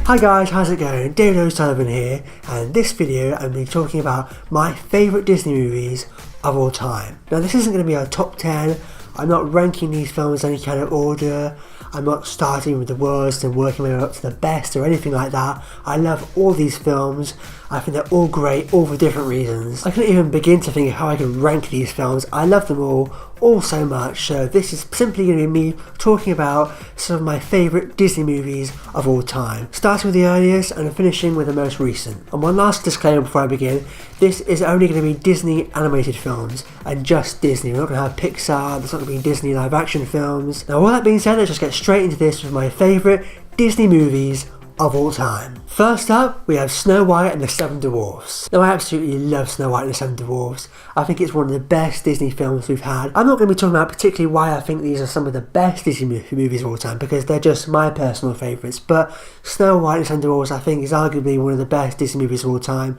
Hi guys, how's it going? David O'Sullivan here, and in this video I'm going to be talking about my favourite Disney movies of all time. Now this isn't going to be a top 10, I'm not ranking these films in any kind of order, I'm not starting with the worst and working my way up to the best or anything like that. I love all these films, I think they're all great, all for different reasons. I couldn't even begin to think of how I could rank these films. I love them all so much, so this is simply going to be me talking about some of my favourite Disney movies of all time, starting with the earliest and finishing with the most recent. And one last disclaimer before I begin, this is only going to be Disney animated films and just Disney. We're not going to have Pixar, there's not going to be Disney live action films. Now all that being said, let's just get straight into this with my favourite Disney movies of all time. First up, we have Snow White and the Seven Dwarfs. Now I absolutely love Snow White and the Seven Dwarfs. I think it's one of the best Disney films we've had. I'm not going to be talking about particularly why I think these are some of the best Disney movies of all time, because they're just my personal favourites, but Snow White and the Seven Dwarfs I think is arguably one of the best Disney movies of all time.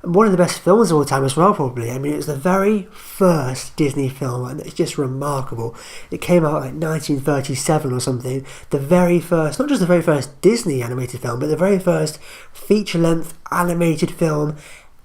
One of the best films of all time as well, probably. I mean, it's the very first Disney film and it's just remarkable. It came out like 1937 or something. The very first, not just the very first Disney animated film, but the very first feature-length animated film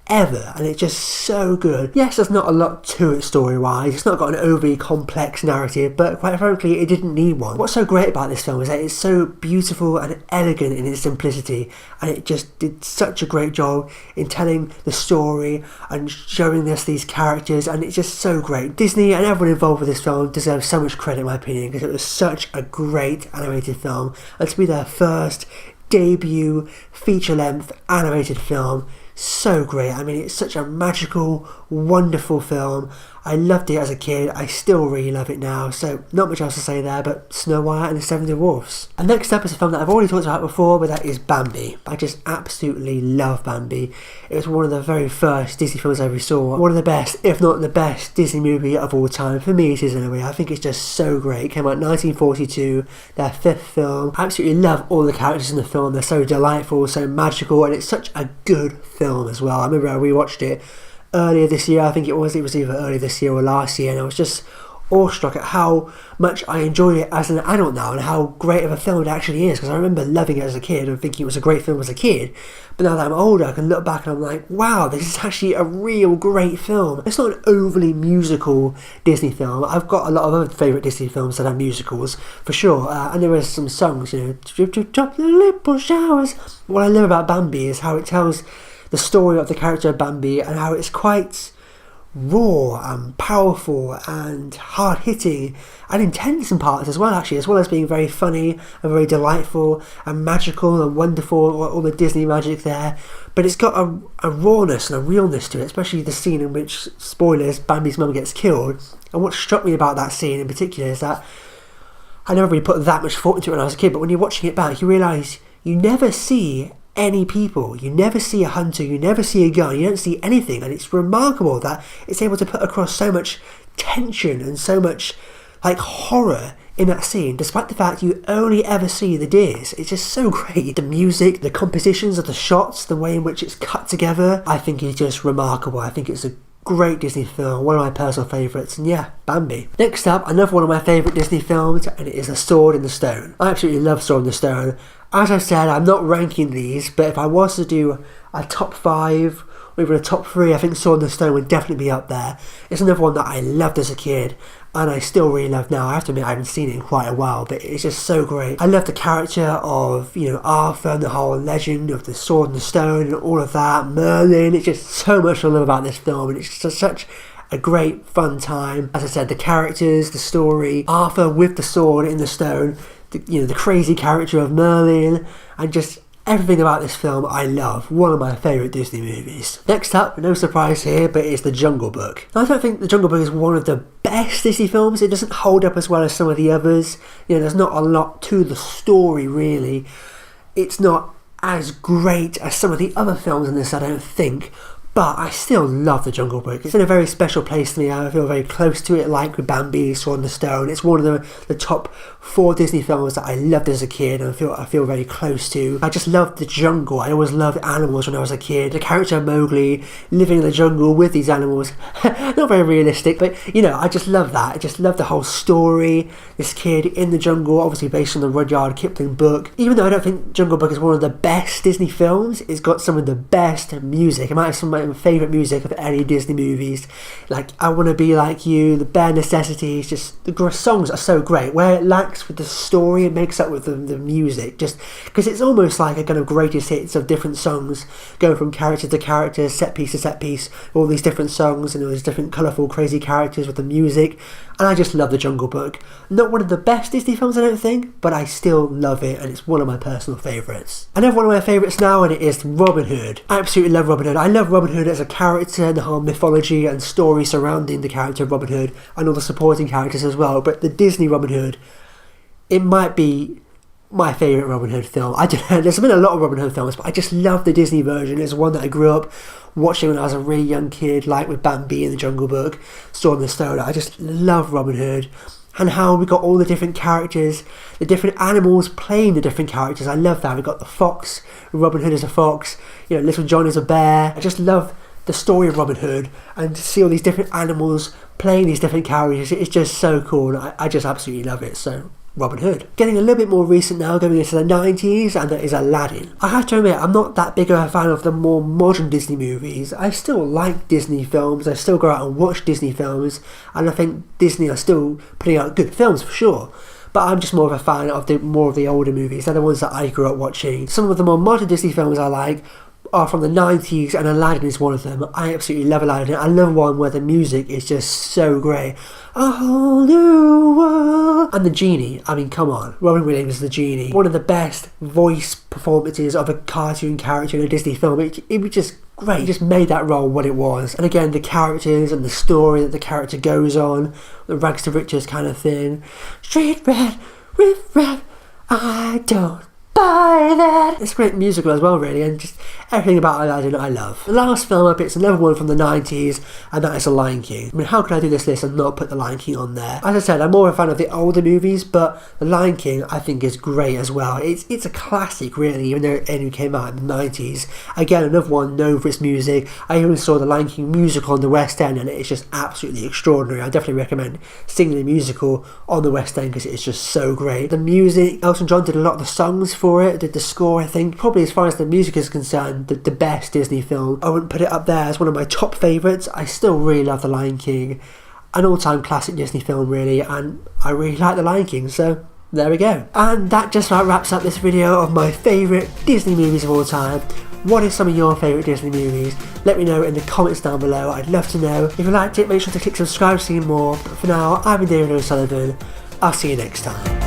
ever, and it's just so good. Yes, there's not a lot to it story-wise, it's not got an overly complex narrative, but quite frankly it didn't need one. What's so great about this film is that it's so beautiful and elegant in its simplicity, and it just did such a great job in telling the story and showing us these characters, and it's just so great. Disney and everyone involved with this film deserves so much credit in my opinion, because it was such a great animated film, and to be their first debut feature-length animated film, so great. I mean, it's such a magical, wonderful film. I loved it as a kid, I still really love it now, so not much else to say there, but Snow White and the Seven Dwarfs. And next up is a film that I've already talked about before, but that is Bambi. I just absolutely love Bambi. It was one of the very first Disney films I ever saw. One of the best, if not the best, Disney movie of all time. For me it is anyway. I think it's just so great. It came out in 1942, their fifth film. I absolutely love all the characters in the film. They're so delightful, so magical, and it's such a good film as well. I remember I rewatched it earlier this year, I think it was either earlier this year or last year, and I was just awestruck at how much I enjoy it as an adult now and how great of a film it actually is, because I remember loving it as a kid and thinking it was a great film as a kid, but now that I'm older I can look back and I'm like, wow, this is actually a real great film. It's not an overly musical Disney film. I've got a lot of other favourite Disney films that are musicals for sure, and there are some songs, you know, drip drip drop the little showers. What I love about Bambi is how it tells the story of the character of Bambi and how it's quite raw and powerful and hard-hitting and intense in parts as well, actually, as well as being very funny and very delightful and magical and wonderful, all the Disney magic there. But it's got a rawness and a realness to it, especially the scene in which, spoilers, Bambi's mum gets killed. And what struck me about that scene in particular is that I never really put that much thought into it when I was a kid, but when you're watching it back you realise you never see any people, you never see a hunter, you never see a gun, you don't see anything, and it's remarkable that it's able to put across so much tension and so much like horror in that scene, despite the fact you only ever see the deers. It's just so great. The music, the compositions of the shots, the way in which it's cut together, I think is just remarkable. I think it's a great Disney film, one of my personal favourites, and yeah, Bambi. Next up, another one of my favourite Disney films, and it is A Sword in the Stone. I absolutely love Sword in the Stone. As I said, I'm not ranking these, but if I was to do a top 5 or even a top 3, I think Sword in the Stone would definitely be up there. It's another one that I loved as a kid and I still really love now. I have to admit I haven't seen it in quite a while, but it's just so great. I love the character of, you know, Arthur and the whole legend of the Sword and the Stone and all of that, Merlin. It's just so much I love about this film, and it's just such a great fun time. As I said, the characters, the story, Arthur with the sword in the stone, the crazy character of Merlin, and just everything about this film I love. One of my favourite Disney movies. Next up, no surprise here, but it's The Jungle Book. Now, I don't think The Jungle Book is one of the best Disney films. It doesn't hold up as well as some of the others. You know, there's not a lot to the story really. It's not as great as some of the other films in this, I don't think. But I still love The Jungle Book. It's in a very special place to me. I feel very close to it, like with Bambi, Sword in the Stone. It's one of the top 4 Disney films that I loved as a kid and I feel very close to. I just loved the jungle. I always loved animals when I was a kid. The character Mowgli living in the jungle with these animals. Not very realistic, but you know, I just love that. I just love the whole story. This kid in the jungle, obviously based on the Rudyard Kipling book. Even though I don't think Jungle Book is one of the best Disney films, it's got some of the best music. It might have some of my favourite music of any Disney movies, like I Want to Be Like You, The Bare Necessities. Just the songs are so great. Where it lacks with the story, it makes up with the music, just because it's almost like a kind of greatest hits of different songs, going from character to character, set piece to set piece, all these different songs and all these different colourful crazy characters with the music. And I just love The Jungle Book. Not one of the best Disney films, I don't think, but I still love it and it's one of my personal favourites. Another one of my favourites now, and it is Robin Hood. I absolutely love Robin Hood. I love Robin Hood as a character and the whole mythology and story surrounding the character of Robin Hood and all the supporting characters as well. But the Disney Robin Hood, it might be my favourite Robin Hood film. I don't know, there's been a lot of Robin Hood films, but I just love the Disney version. It's one that I grew up watching when I was a really young kid, like with Bambi in The Jungle Book, Sword in the Stone. I just love Robin Hood and how we got all the different characters, the different animals playing the different characters. I love that. We got the fox, Robin Hood as a fox, you know, Little John as a bear. I just love the story of Robin Hood and to see all these different animals playing these different characters. It's just so cool. I just absolutely love it. So Robin Hood. Getting a little bit more recent now, going into the 90s, and that is Aladdin. I have to admit, I'm not that big of a fan of the more modern Disney movies. I still like Disney films, I still go out and watch Disney films, and I think Disney are still putting out good films for sure. But I'm just more of a fan of more of the older movies. They're the ones that I grew up watching. Some of the more modern Disney films I like are from the 90s, and Aladdin is one of them. I absolutely love Aladdin. I love one where the music is just so great. A whole new world. And the genie, I mean, come on. Robin Williams is the genie. One of the best voice performances of a cartoon character in a Disney film. It was just great. It just made that role what it was. And again, the characters and the story that the character goes on, the rags to riches kind of thing. Street red, riff raff, I don't buy that. It's a great musical as well, really, and just everything about Aladdin I love. The last film I picked is another one from the 90s, and that is The Lion King. I mean, how could I do this list and not put The Lion King on there? As I said, I'm more a fan of the older movies, but The Lion King I think is great as well. It's a classic, really, even though it only came out in the 90s. Again, another one known for its music. I even saw The Lion King musical on the West End, and it's just absolutely extraordinary. I definitely recommend seeing the musical on the West End because it's just so great. The music, Elton John did a lot of the songs for it, did the score, I think. Probably as far as the music is concerned, the best Disney film. I wouldn't put it up there as one of my top favourites. I still really love The Lion King. An all-time classic Disney film, really, and I really like The Lion King, so there we go. And that just about wraps up this video of my favourite Disney movies of all time. What are some of your favourite Disney movies? Let me know in the comments down below. I'd love to know. If you liked it, make sure to click subscribe to see more. But for now, I've been David O'Sullivan. I'll see you next time.